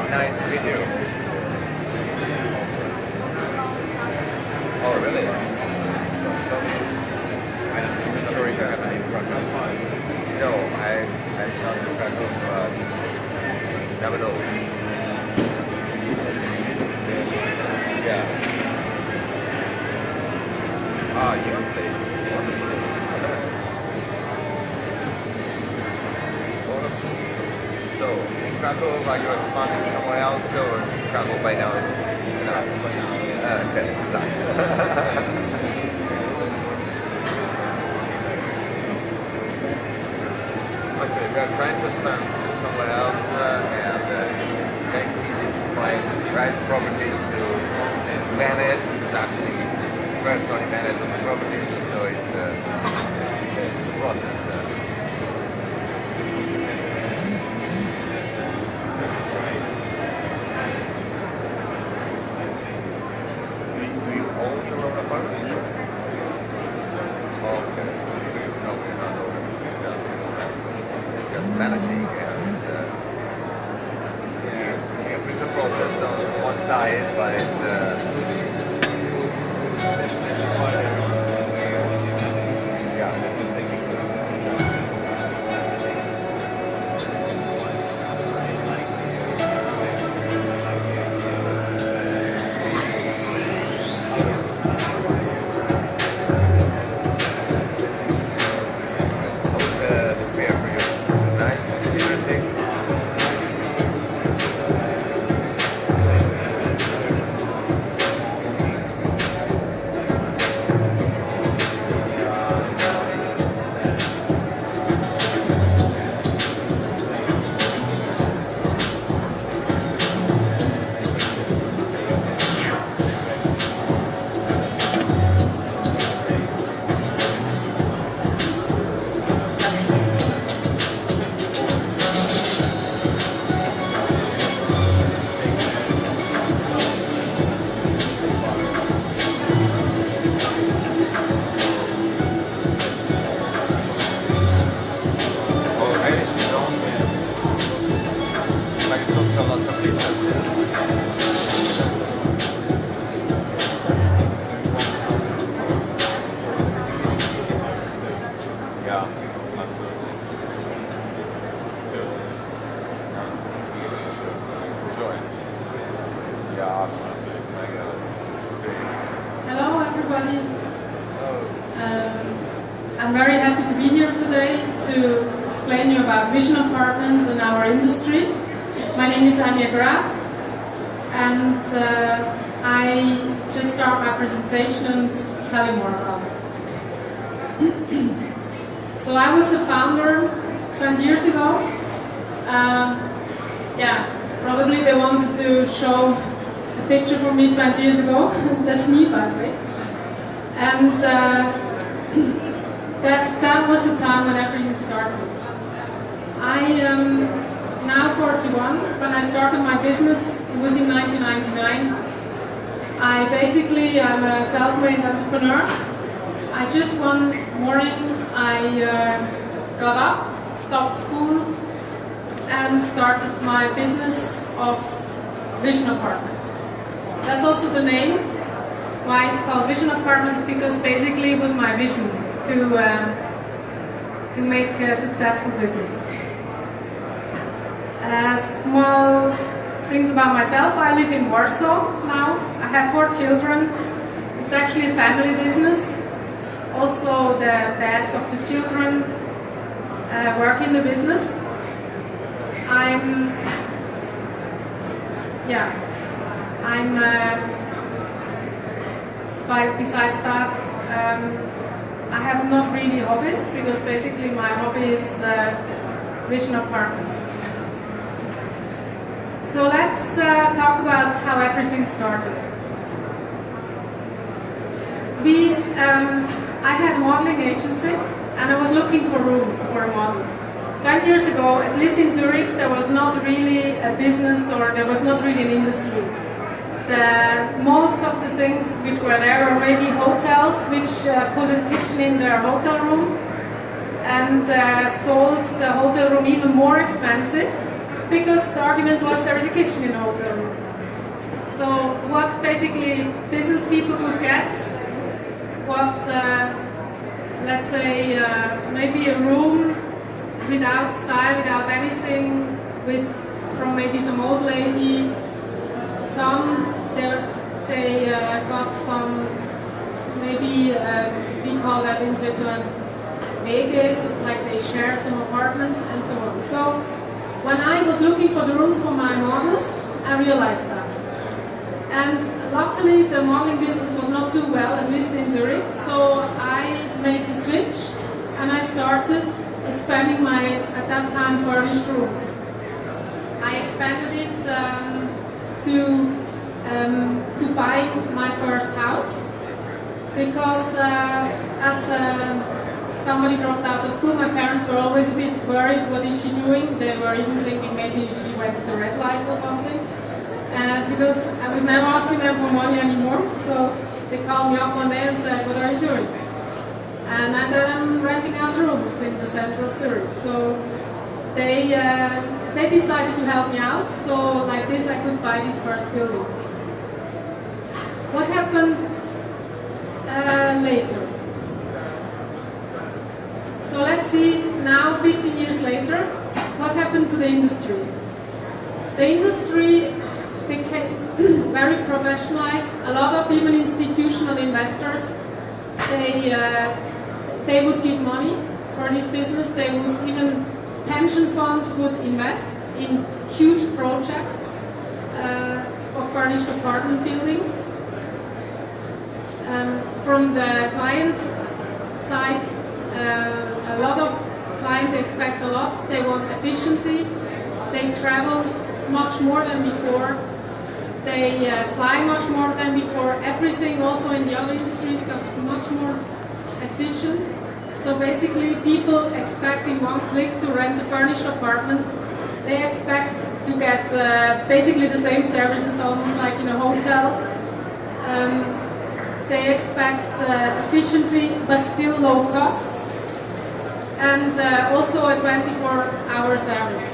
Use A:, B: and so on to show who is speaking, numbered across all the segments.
A: Nice video. Oh, really? I'm sorry to have any problem. No, I thought the fact of never know. Yeah. Ah, you play. Wonderful. So, in Krakow, are you responding somewhere else, or Krakow by now is enough? Okay, okay, we are trying to spend somewhere else and make it easy to find the right properties to manage, because actually personally manage the properties, so it's a process. Managing and a quicker process on one side, but
B: Hello everybody. I'm very happy to be here today to explain you about Vision Apartments and our industry. My name is Anja Graf, and I just start my presentation and tell you more about it. So I was the founder 20 years ago. Probably they wanted to show a picture for me 20 years ago. That's me, by the way. And that was the time when everything started. I am now 41. When I started my business, it was in 1999. I am a self-made entrepreneur. I just one morning I got up, stopped school, and started my business of Vision Apartments. That's also the name why it's called Vision Apartments, because basically it was my vision to make a successful business. Small things about myself. I live in Warsaw now. I have 4 children. It's actually a family business. Also, the dads of the children work in the business. Besides that, I have not really hobbies, because basically my hobby is Vision Apartments. So let's talk about how everything started. I had a modeling agency, and I was looking for rooms for models. 20 years ago, at least in Zurich, there was not really a business, or there was not really an industry. Most of the things which were there were maybe hotels which put a kitchen in their hotel room and sold the hotel room even more expensive, because the argument was there is a kitchen in the hotel room. So what basically business people could get was, let's say, maybe a room without style, without anything, from maybe some old lady. They got some, maybe we call that in Switzerland Vegas, like they shared some apartments and so on. So when I was looking for the rooms for my models, I realized that. And luckily the modeling business was not too well, at least in Zurich, so I made the switch and I started expanding my, at that time, furnished rooms. I expanded it to buy my first house, because as somebody dropped out of school, my parents were always a bit worried, what is she doing? They were even thinking maybe she went to the red light or something, because I was never asking them for money anymore. So they called me up one day and said, what are you doing? And I said, I'm renting out rooms in the center of Zurich. So they decided to help me out, so like this I could buy this first building. What happened later? So let's see now, 15 years later, what happened to the industry. The industry became very professionalized. A lot of even institutional investors, they would give money for this business. They would even, pension funds would invest in huge projects of furnished apartment buildings. From the client side, a lot of clients expect a lot. They want efficiency. They travel much more than before. They fly much more than before. Everything also in the other industries got much more efficient. So basically people expect in one click to rent a furnished apartment. They expect to get basically the same services almost like in a hotel. They expect efficiency but still low costs, and also a 24-hour service,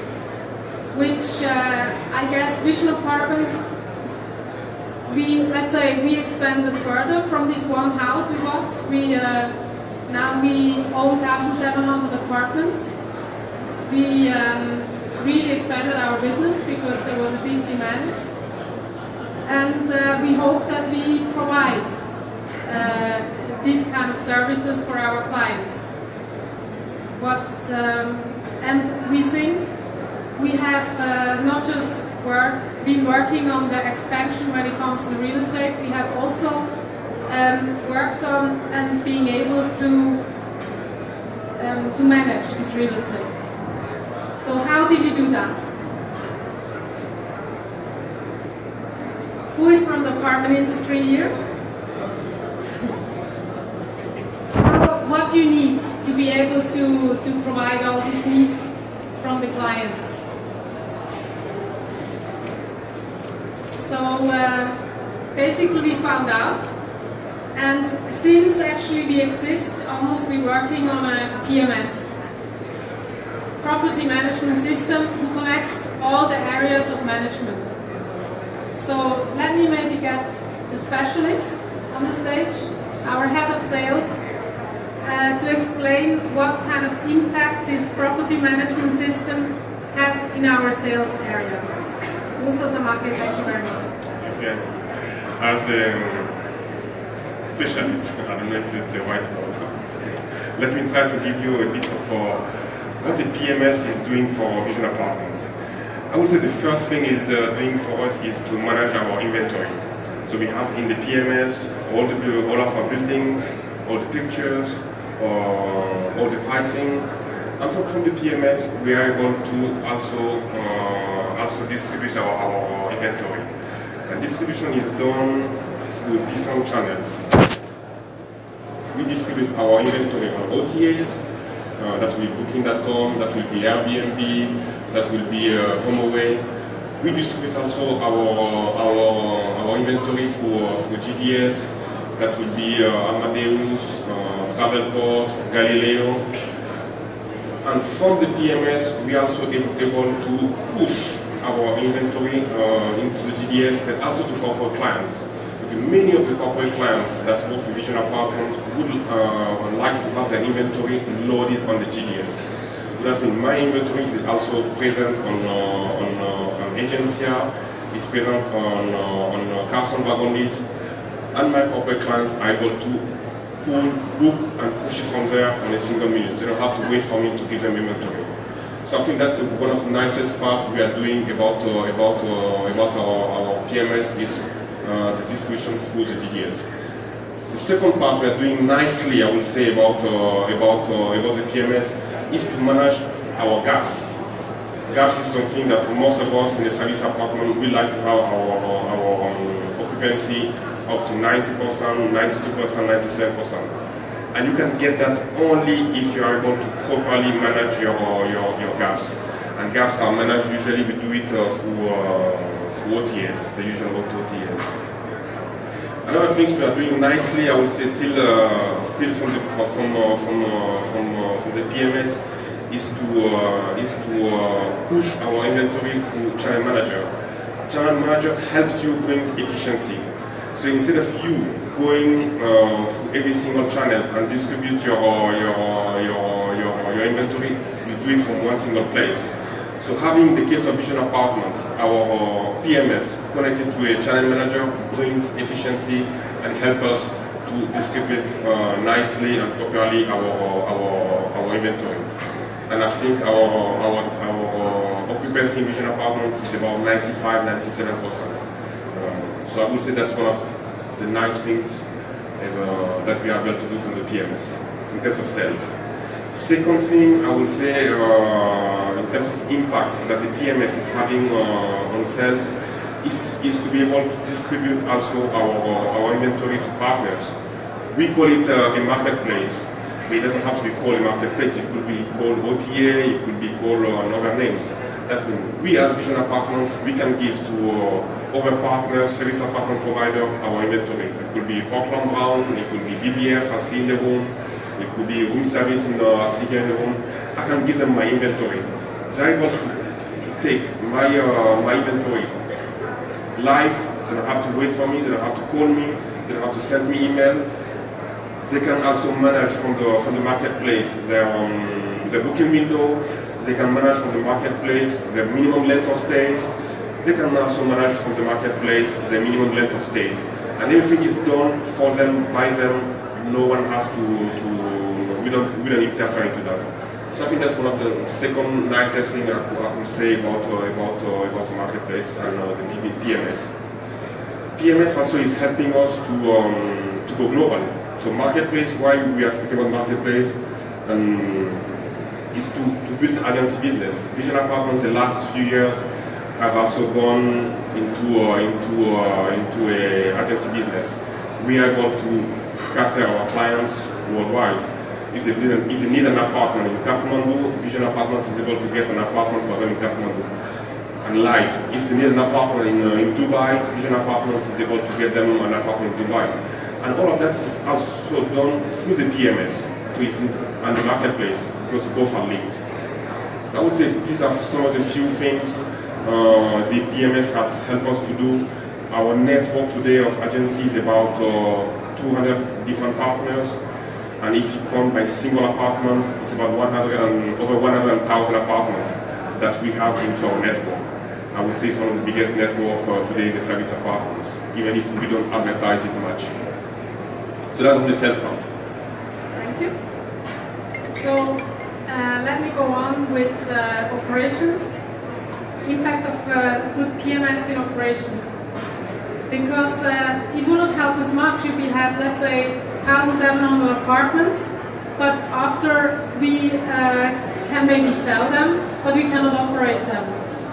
B: which I guess Vision Apartments, let's say we expanded further from this one house we bought. Now we own 1,700 apartments. We really expanded our business because there was a big demand, and we hope that we provide these kind of services for our clients. And we think we have not just been working on the expansion when it comes to real estate, we have also worked on and being able to manage this real estate. So how did we do that? Who is from the apartment industry here? What do you need to be able to provide all these needs from the clients? So basically we found out, and since actually we exist, almost we're working on a PMS, property management system, who connects all the areas of management. So let me maybe get the specialist on the stage, our head of sales, to explain what kind of impact this property management system has in our sales area. Musa Samake, thank you very much.
C: Okay. As a specialist, I don't know if it's a white word. let me try to give you a bit of what the PMS is doing for Vision Apartments. I would say the first thing is doing for us is to manage our inventory. So we have in the PMS all of our buildings, all the pictures, all the pricing. And so from the PMS, we are able to also distribute our inventory. And distribution is done through different channels. We distribute our inventory on OTAs, that will be Booking.com, that will be Airbnb, that will be HomeAway. We distribute also our inventory through GDS, that will be Amadeus, Travelport, Galileo. And from the PMS, we are also able to push our inventory into the GDS, but also to corporate clients. Because many of the corporate clients that work with Vision Apartments would like to have their inventory loaded on the GDS. So that's mean my inventory is also present on Agencia, is present on Carson Wagon Leads, and my corporate clients are able to pull, book, and push it from there on a single minute. They don't have to wait for me to give them inventory. So I think that's one of the nicest parts we are doing about our PMS is the distribution through the GDS. The second part we are doing nicely, I will say, about the PMS is to manage our gaps. Gaps is something that most of us in the service apartment, we like to have our occupancy up to 90%, 92%, 97%. And you can get that only if you are able to properly manage your gaps. And gaps are managed, usually we do it through OTAs, the usual OTAs. Another thing we are doing nicely, I would say, still from the PMS, is to push our inventory through Channel Manager. Channel Manager helps you bring efficiency. So instead of you going through every single channels and distribute your inventory, you do it from one single place. So having the case of Vision Apartments, our PMS connected to a channel manager brings efficiency and help us to distribute nicely and properly our inventory. And I think our occupancy in Vision Apartments is about 95–97%. So I would say that's one of the nice things that we are able to do from the PMS in terms of sales. Second thing I would say in terms of impact that the PMS is having on sales is to be able to distribute also our inventory to partners. We call it a marketplace. It doesn't have to be called a marketplace. It could be called OTA, it could be called other names. That's when we as Vision Apartments, we can give to other partners, service apartment provider, our inventory. It could be Portland Brown, it could be BBF, I see in the room, it could be room service in I see here in the room. I can give them my inventory. They're able to take my inventory live. They don't have to wait for me, they don't have to call me, they don't have to send me email. They can also manage from the marketplace their booking window. They can manage from the marketplace their minimum length of stays. They can also manage from the marketplace their minimum length of stays. And everything is done for them, by them. No one has we don't interfere into that. So I think that's one of the second nicest thing I could say about the marketplace and the PMS. PMS also is helping us to go global. So marketplace, why we are speaking about marketplace, is to build agency business. Vision Apartments the last few years has also gone into a agency business. We are able to cater our clients worldwide. If they need an apartment in Kathmandu, Vision Apartments is able to get an apartment for them in Kathmandu. And live, if they need an apartment in Dubai, Vision Apartments is able to get them an apartment in Dubai. And all of that is also done through the PMS and the marketplace, because both are linked. So I would say these are some of the few things the PMS has helped us to do. Our network today of agencies is about 200 different partners. And if you count by single apartments, it's about over 100,000 apartments that we have into our network. I would say it's one of the biggest networks today in the service apartments, even if we don't advertise it much. So that's on the sales part.
B: Thank you. So let me go on with operations. Impact of good PMS in operations. Because it will not help us much if we have, let's say, 1,700 apartments, but after we can maybe sell them, but we cannot operate them.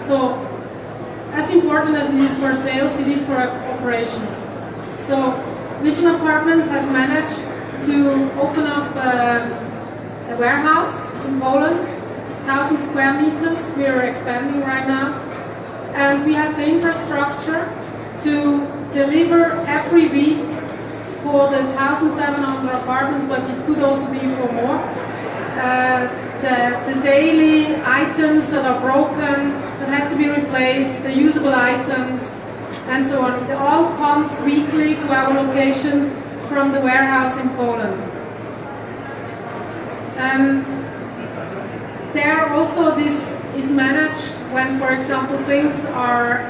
B: So as important as it is for sales, it is for operations. So Vision Apartments has managed to open up a warehouse in Poland, 1,000 square meters. We are expanding right now, and we have the infrastructure to deliver every week for the 1,700 apartments, but it could also be for more. The daily items that are broken, that has to be replaced, the usable items, and so on. It all comes weekly to our locations from the warehouse in Poland. There also this is managed when, for example, things are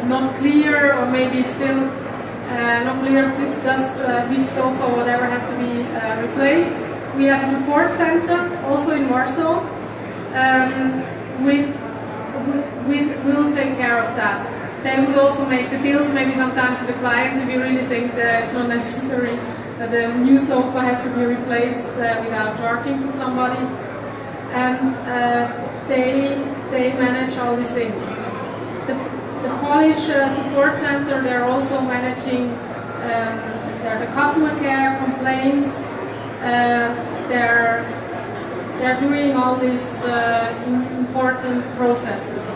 B: not clear, or maybe still not clear which sofa or whatever has to be replaced. We have a support center also in Warsaw. We'll take care of that. They would also make the bills, maybe sometimes to the clients if you really think that it's not necessary that the new sofa has to be replaced without charging to somebody. And they manage all these things. The Polish support center, they're also managing the customer care, complaints. They're doing all these important processes.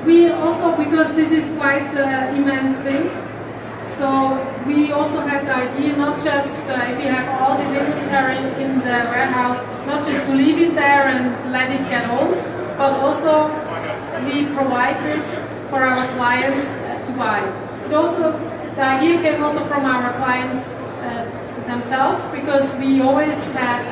B: We also, because this is quite immense thing, so we also had the idea not just if you have all this inventory in the warehouse, not just to leave it there and let it get old, but also we provide this for our clients to buy. It also, the idea came also from our clients themselves, because we always had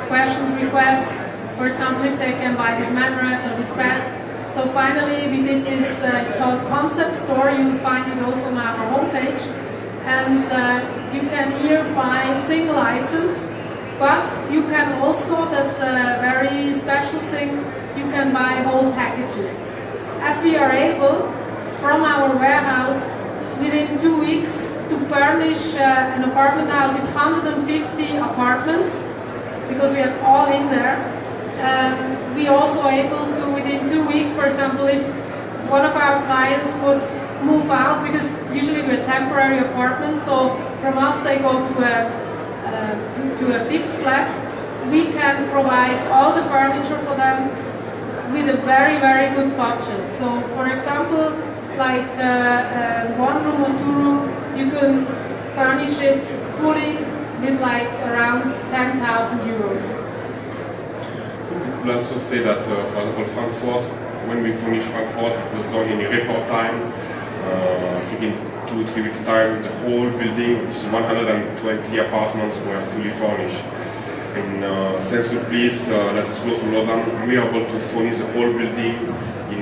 B: questions, requests, for example, if they can buy this mattress or this bed. So finally we did this, it's called Concept Store. You'll find it also on our homepage. And you can here buy single items, but you can also, that's a very special thing, you can buy whole packages. As we are able, from our warehouse, within 2 weeks, to furnish an apartment house with 150 apartments, because we have all in there. We also able to, within 2 weeks, for example, if one of our clients would move out, because usually we're temporary apartments, so from us they go to a fixed flat, we can provide all the furniture for them with a very, very good budget. So for example, like 1 room or 2 room, you can furnish it fully with like around 10,000 euros.
C: I could also say that, for example, Frankfurt, when we finished Frankfurt, it was done in a record time. I think in 2 or 3 weeks' time, the whole building, which is 120 apartments, were fully furnished. In Saint-Sulpice, that's close to Lausanne, we were able to furnish the whole building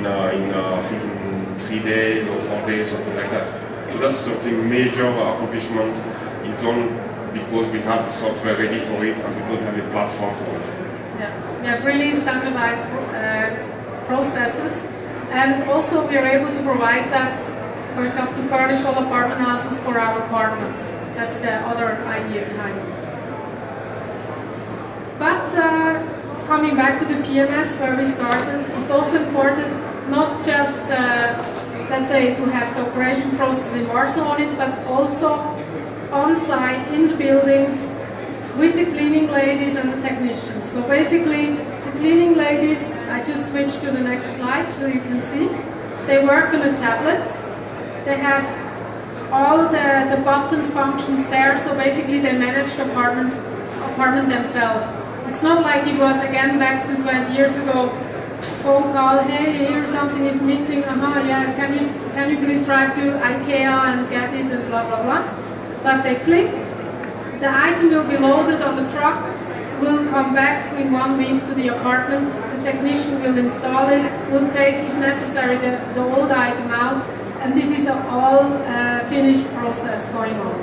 C: I think in 3 days or 4 days, something like that. So that's something major accomplishment. It's done because we have the software ready for it and because we have a platform for it.
B: Yeah, we have really standardized processes, and also we are able to provide that, for example, to furnish all apartment houses for our partners. That's the other idea behind it. But coming back to the PMS where we started, it's also important not just, let's say, to have the operation process in Warsaw on it, but also on-site in the buildings with the cleaning ladies and the technicians. So basically, the cleaning ladies, I just switched to the next slide so you can see, they work on a tablet. They have all the buttons, functions there, so basically they manage the apartment themselves. It's not like it was again back to 20 years ago, phone call, hey, here something is missing, yeah, can you please drive to IKEA and get it, and blah, blah, blah. But they click, the item will be loaded on the truck, will come back in 1 week to the apartment, the technician will install it, will take, if necessary, the old item out, and this is an all finished process going on.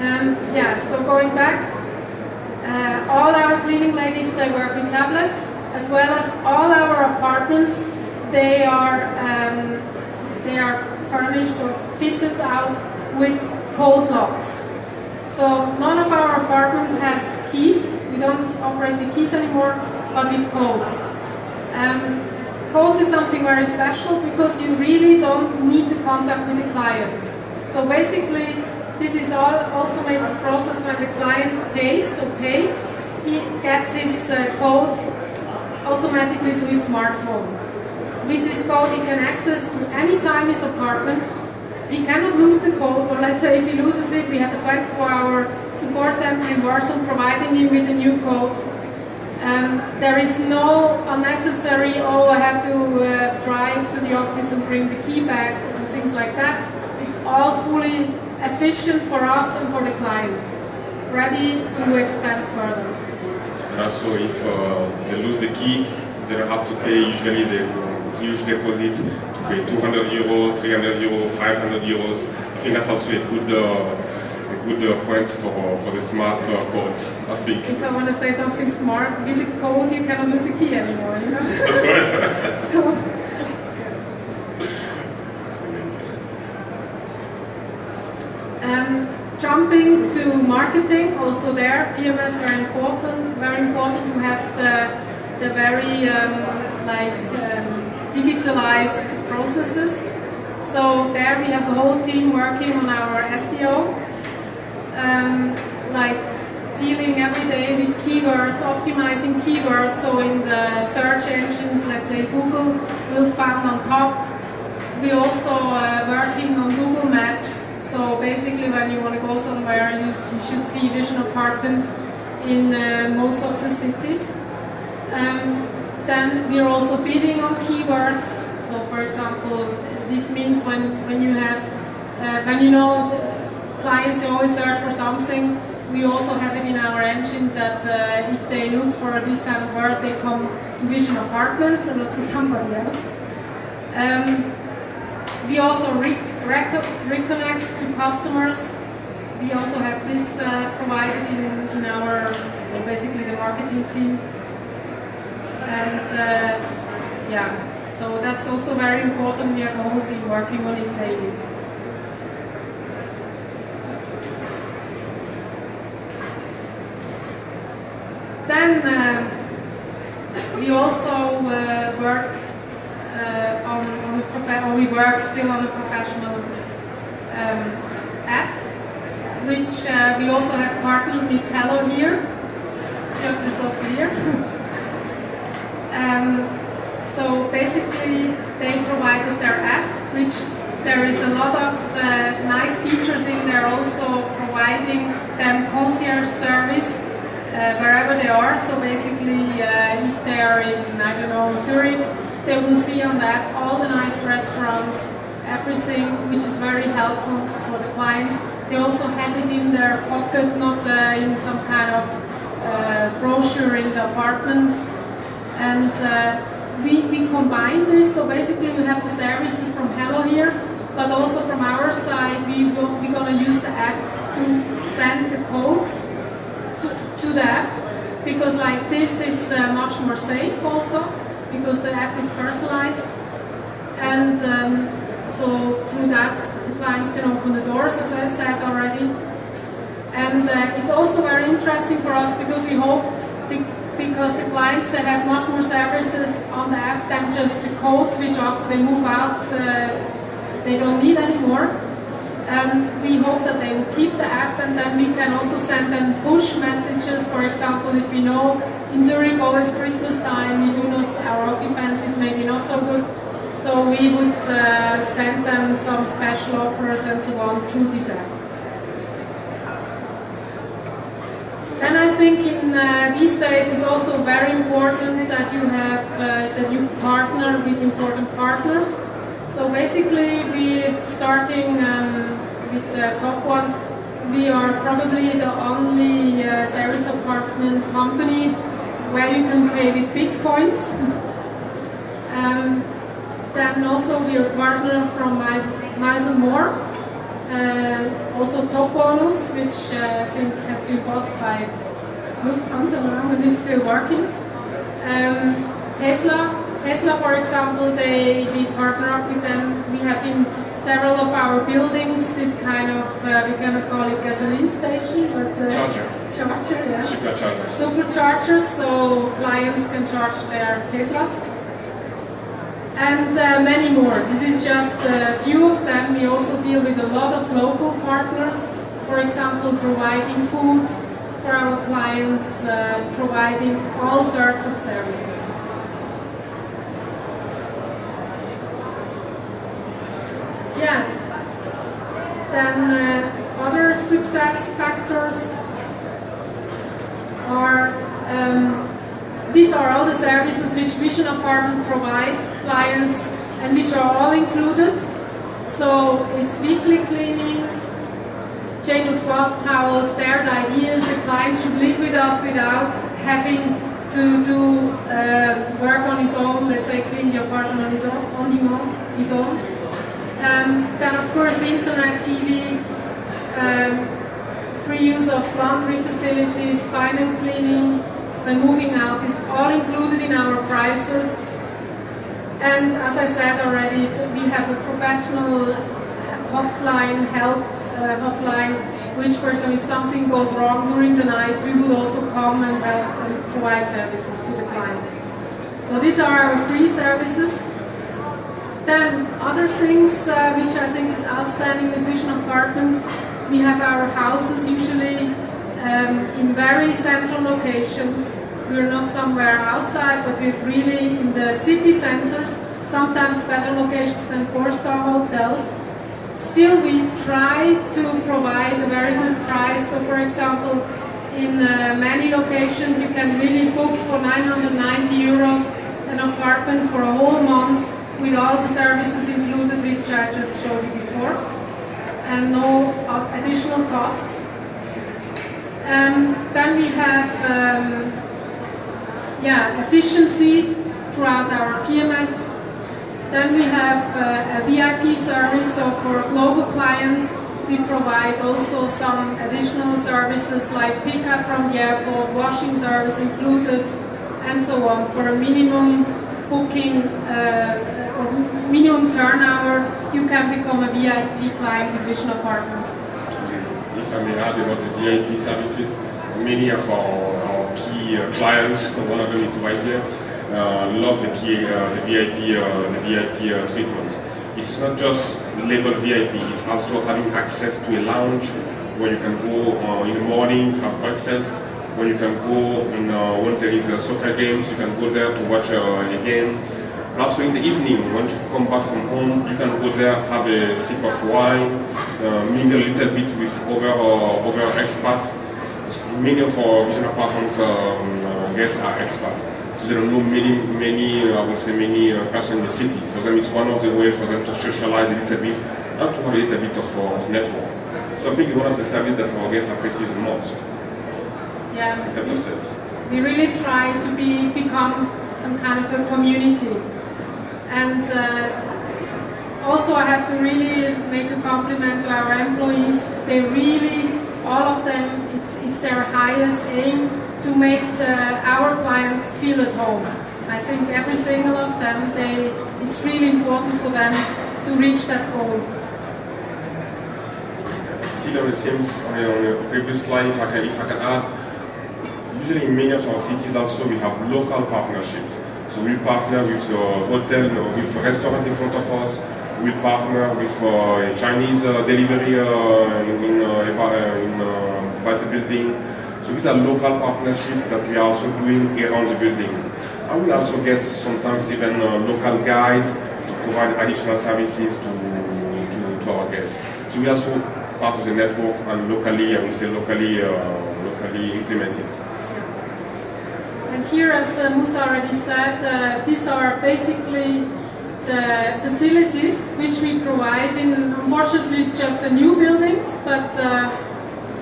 B: Yeah, so going back, all our cleaning ladies, they work with tablets, as well as all our apartments, they are furnished or fitted out with code locks. So none of our apartments has keys. We don't operate with keys anymore, but with codes. Codes is something very special because you really don't need the contact with the client. So basically, this is all automated process. When the client pays or paid, he gets his code automatically to his smartphone. With this code, he can access to any time his apartment. He cannot lose the code, or let's say if he loses it, we have a 24-hour support center in Warsaw providing him with a new code. There is no unnecessary, oh, I have to drive to the office and bring the key back and things like that. It's all fully efficient for us and for the client, ready to expand further.
C: And also, if they lose the key, they don't have to pay usually the huge deposit to pay 200 euros, 300 euros, 500 euros. I think that's also a good point for the smart codes, I think.
B: If I want to say something smart, with a code you cannot lose a key anymore, you know?
C: That's right.
B: So, jumping to marketing, also there, PMS very important. Very important to have the very digitalized processes. So there we have the whole team working on our SEO, like dealing every day with keywords, optimizing keywords. So in the search engines, let's say Google, will found on top. We also working on Google Maps. So basically, when you want to go somewhere, you should see Vision Apartments in most of the cities. Then we are also bidding on keywords. So, for example, this means when you have, when you know the clients, you always search for something. We also have it in our engine that if they look for this kind of word, they come to Vision Apartments and not to somebody else. We also reconnect to customers. We also have this provided in our, well, basically the marketing team. And yeah, so that's also very important. We have a whole team working on it daily. Then we also we work still on a professional app, which we also have partnered with Hello here. Piotr is also here. So basically, they provide us their app, which there is a lot of nice features in there, also providing them concierge service wherever they are. So basically, if they are in, I don't know, Zurich, they will see on that all the nice restaurants, everything, which is very helpful for the clients. They also have it in their pocket, not in some kind of brochure in the apartment. And we combine this, so basically we have the services from Hello here, but also from our side we're going to use the app to send the codes to the app, because like this it's much more safe also, because the app is personalized, and so through that the clients can open the doors, as I said already. And it's also very interesting for us because we hope, because the clients, they have much more services on the app than just the codes, which after they move out they don't need anymore. We hope that they will keep the app, and then we can also send them push messages. For example, if we know in Zurich always Christmas time, we do not, our occupancy is maybe not so good, so we would send them some special offers and so on through this app. And I think in these days it's also very important that you have that you partner with important partners. So basically, we starting with the top one. We are probably the only service apartment company where you can pay with bitcoins. Then also we are partner from Miles & More. Also top bonus, which I think has been bought by Lufthansa now and is still working. Tesla, for example, we partner up with them. We have in several of our buildings this kind of, we're going to call it gasoline station, but
C: Charger,
B: yeah.
C: superchargers.
B: Superchargers, so clients can charge their Teslas. And many more. This is just a few of them. We also deal with a lot of local partners, for example, providing food for our clients, providing all sorts of services. Yeah. Then other success factors are these are all the services which Vision Apartment provides clients and which are all included. So it's weekly cleaning, change of bath towels, their ideas. The client should live with us without having to do work on his own, let's say clean the apartment on his own. Then of course internet, TV, free use of laundry facilities, final cleaning when moving out is all included in our prices. And as I said already, we have a professional hotline, help hotline, which for example if something goes wrong during the night, we would also come and help and provide services to the client. So these are our free services. Then other things which I think is outstanding with Vision Apartments, we have our houses usually in very central locations. We're not somewhere outside, but we're really in the city centers, sometimes better locations than 4-star hotels. Still, we try to provide a very good price. So for example, in many locations you can really book for 990 euros an apartment for a whole month with all the services included, which I just showed you before, and no additional costs. Then we have efficiency throughout our PMS. Then we have a VIP service, so for global clients we provide also some additional services like pickup from the airport, washing service included, and so on. For a minimum booking or minimum turnover, you can become a VIP client with Vision Apartments.
C: If I may add about the VIP services, many of our key clients, one of them is right here, love the VIP treatment. It's not just labeled VIP, it's also having access to a lounge where you can go in the morning, have breakfast, where you can go when there is soccer games, you can go there to watch a game. Also in the evening, when you come back from home, you can go there, have a sip of wine, mingle a little bit with other expats. Many of our Vision Apartments guests are expats. So they don't know many persons in the city. For them, it's one of the ways for them to socialize a little bit, and to have a little bit of network. So I think it's one of the services that our guests appreciate the most.
B: Yeah,
C: in terms of sales.
B: We really try to become some kind of a community. And also I have to really make a compliment to our employees. They really, all of them, it's their highest aim to make our clients feel at home. I think every single of them, it's really important for them to reach that goal.
C: Still on the same, on the previous slide, if I can add, usually in many of our cities also we have local partnerships. So we partner with a hotel, with a restaurant in front of us. We partner with a Chinese delivery by the building. So these are local partnerships that we are also doing around the building. And we also get sometimes even a local guide to provide additional services to our guests. So we are also part of the network and locally, I would say locally implemented.
B: And here, as Musa already said, these are basically the facilities which we provide in, unfortunately, just the new buildings, but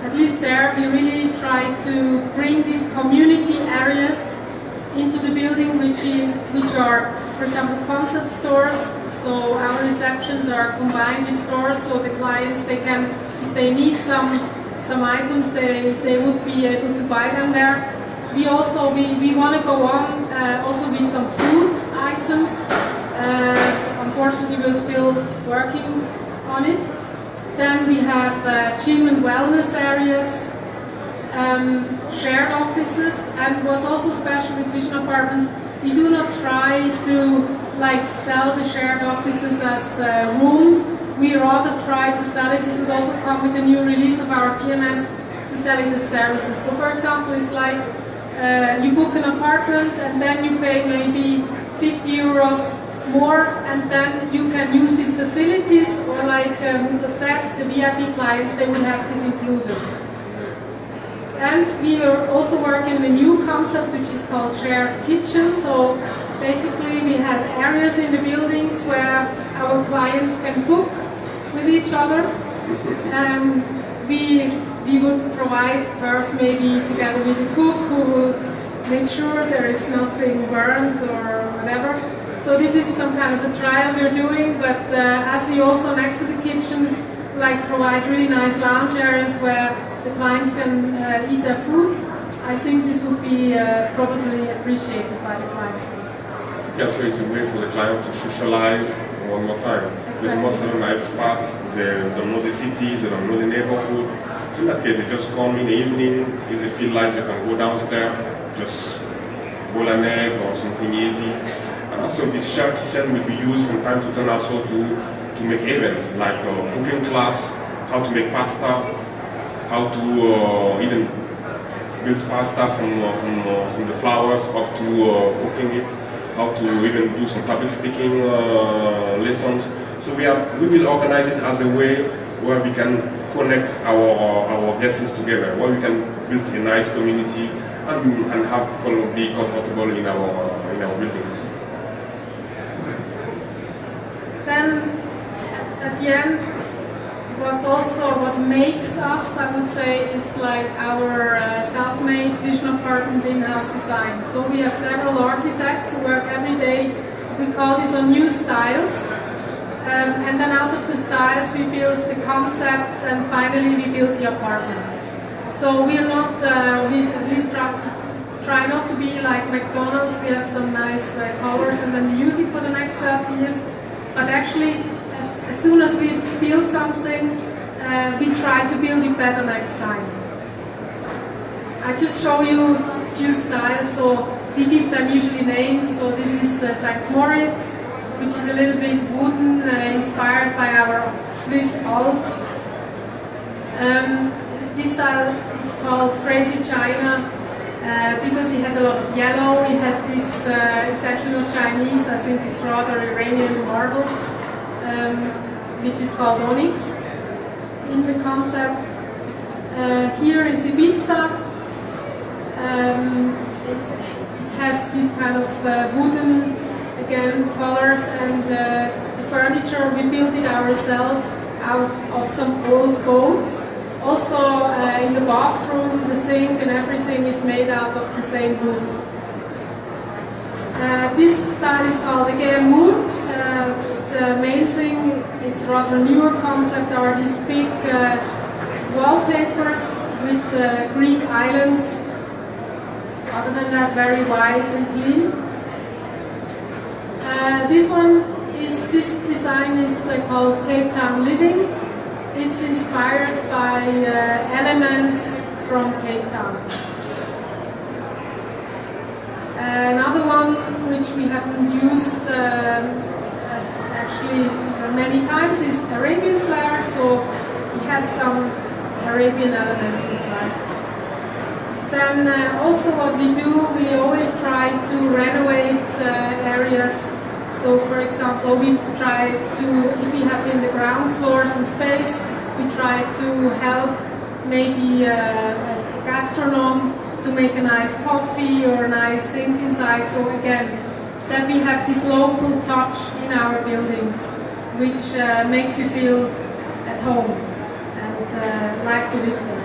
B: at least there we really try to bring these community areas into the building which are for example, concept stores. So our receptions are combined with stores, so the clients, they can, if they need some items, they would be able to buy them there. We want to go on also with some food items. Unfortunately, we're still working on it. Then we have gym and wellness areas, shared offices, and what's also special with Vision Apartments, we do not try to sell the shared offices as rooms. We rather try to sell it. This would also come with the new release of our PMS, to sell it as services. So for example, it's like you book an apartment and then you pay maybe 50 euros more, and then you can use these facilities, or like Musa said, the VIP clients, they will have this included. And we are also working on a new concept which is called shared kitchen. So basically we have areas in the buildings where our clients can cook with each other. And we would provide first, maybe together with the cook, who will make sure there is nothing burned or whatever. So this is some kind of a trial we're doing, but as we also next to the kitchen provide really nice lounge areas where the clients can eat their food, I think this would be probably appreciated by the clients.
C: Yeah, so it's a way for the client to socialize one more time.
B: Exactly.
C: Because most of them are expats, they don't know the city, they don't know the neighborhood. So in that case, they just come in the evening, if they feel like they can go downstairs, just boil an egg or something easy. And also this shared kitchen will be used from time to time also to make events, like a cooking class, how to make pasta, how to even build pasta from the flowers up to cooking it, how to even do some public speaking lessons. So we will organize it as a way where we can connect our guests together, where we can build a nice community and have people be comfortable in our buildings.
B: Then at the end, what makes us, I would say, is our self-made Vision Apartments in-house design. So we have several architects who work every day. We call this on new styles. And then out of the styles we build the concepts, and finally we build the apartments. So we are not, we at least try not to be like McDonald's. We have some nice colors and then we use it for the next 30 years. But actually, as soon as we've built something, we try to build it better next time. I just show you a few styles, so we give them usually names. So this is St. Moritz, which is a little bit wooden, inspired by our Swiss Alps. This style is called Crazy China because it has a lot of yellow. It has this, it's actually not Chinese, I think it's rather Iranian marble, which is called onyx in the concept. Here is Ibiza. It has this kind of wooden, again, colors, and the furniture, we built it ourselves out of some old boats. Also in the bathroom, the sink and everything is made out of the same wood. This style is called again wood. The main thing, it's rather a newer concept, are these big wallpapers with Greek islands. Other than that, very white and clean. This design is called Cape Town Living. It's inspired by elements from Cape Town. Another one which we haven't used actually many times is Arabian flair, so it has some Arabian elements inside. Then also what we do, we always try to renovate areas. So for example, we try to, if we have in the ground floor some space, we try to help maybe a gastronome to make a nice coffee or nice things inside. So again, that we have this local touch in our buildings, which makes you feel at home and like to live there.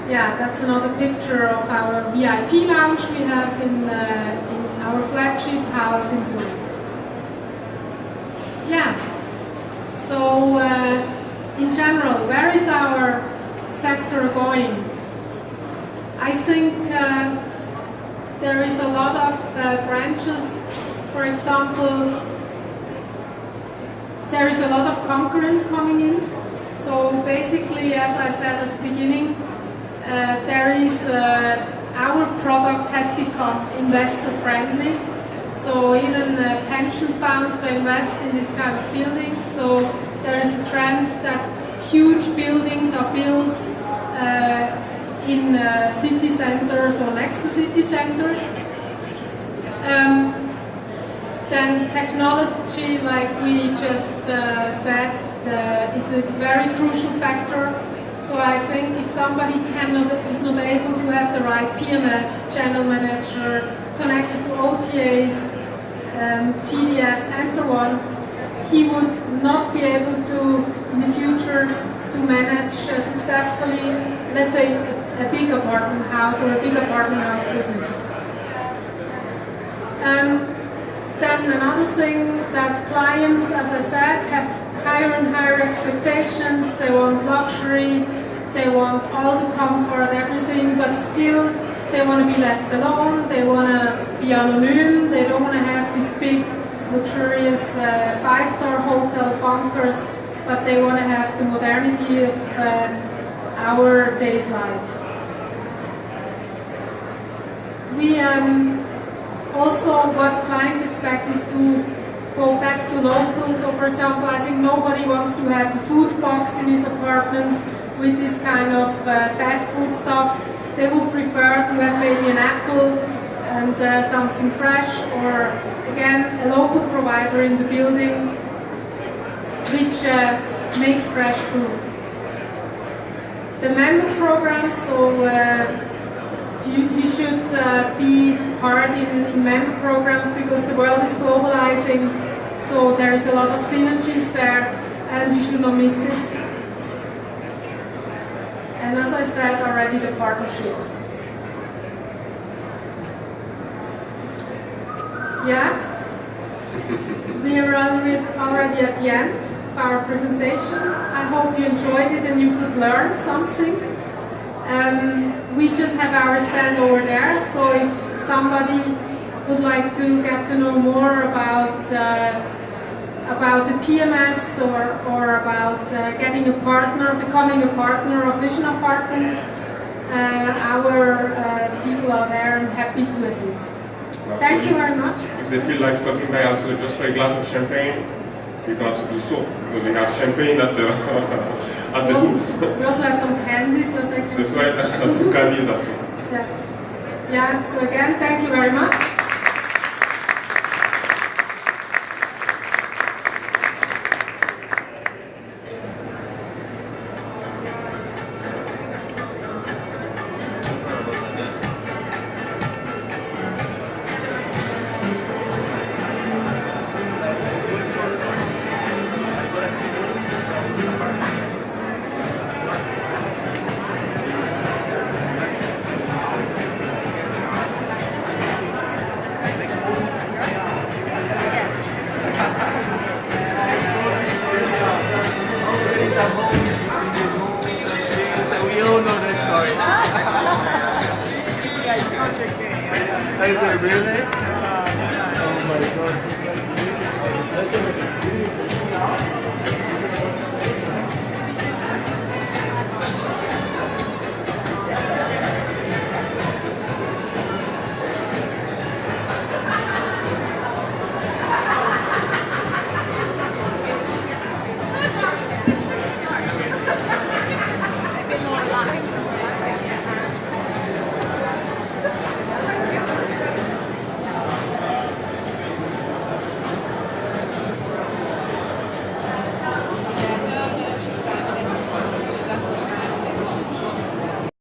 B: Yeah, that's another picture of our VIP lounge we have in our flagship house in Zurich. Yeah, so in general, where is our sector going? I think there is a lot of branches. For example, there is a lot of concurrence coming in. So basically, as I said at the beginning, our product has become investor friendly. So even pension funds to invest in this kind of buildings. So there is a trend that huge buildings are built in city centers or next to city centers. Then technology, like we just said, is a very crucial factor. So I think if somebody is not able to have the right PMS, channel manager, connected to OTAs, GDS and so on, he would not be able to, in the future, to manage successfully, let's say, a big apartment house or a big apartment house business. Then another thing that clients, as I said, have higher and higher expectations. They want luxury, they want all the comfort, everything, but still they want to be left alone, they want to be anonymous, they don't want to have these big, luxurious five-star hotel bunkers, but they want to have the modernity of our day's life. We also, what clients expect is to go back to local. So for example, I think nobody wants to have a food box in his apartment with this kind of fast food stuff. They would prefer to have maybe an apple and something fresh, or again, a local provider in the building which makes fresh food. The member program, so you should be part in member programs because the world is globalizing, so there is a lot of synergies there and you should not miss it. And as I said already, the partnerships. Yeah, we are already at the end of our presentation. I hope you enjoyed it and you could learn something. We just have our stand over there, so if somebody would like to get to know more about the PMS or about getting a partner, becoming a partner of Vision Apartments, our people are there and happy to assist. Thank you very much.
C: If they feel like stopping by also just for a glass of champagne, you can also do so, because we have champagne at the at the booth.
B: We also have some candies, as I can
C: That's right, some candies also.
B: Yeah, so again, thank you very much.
D: We all know the story. Is it really?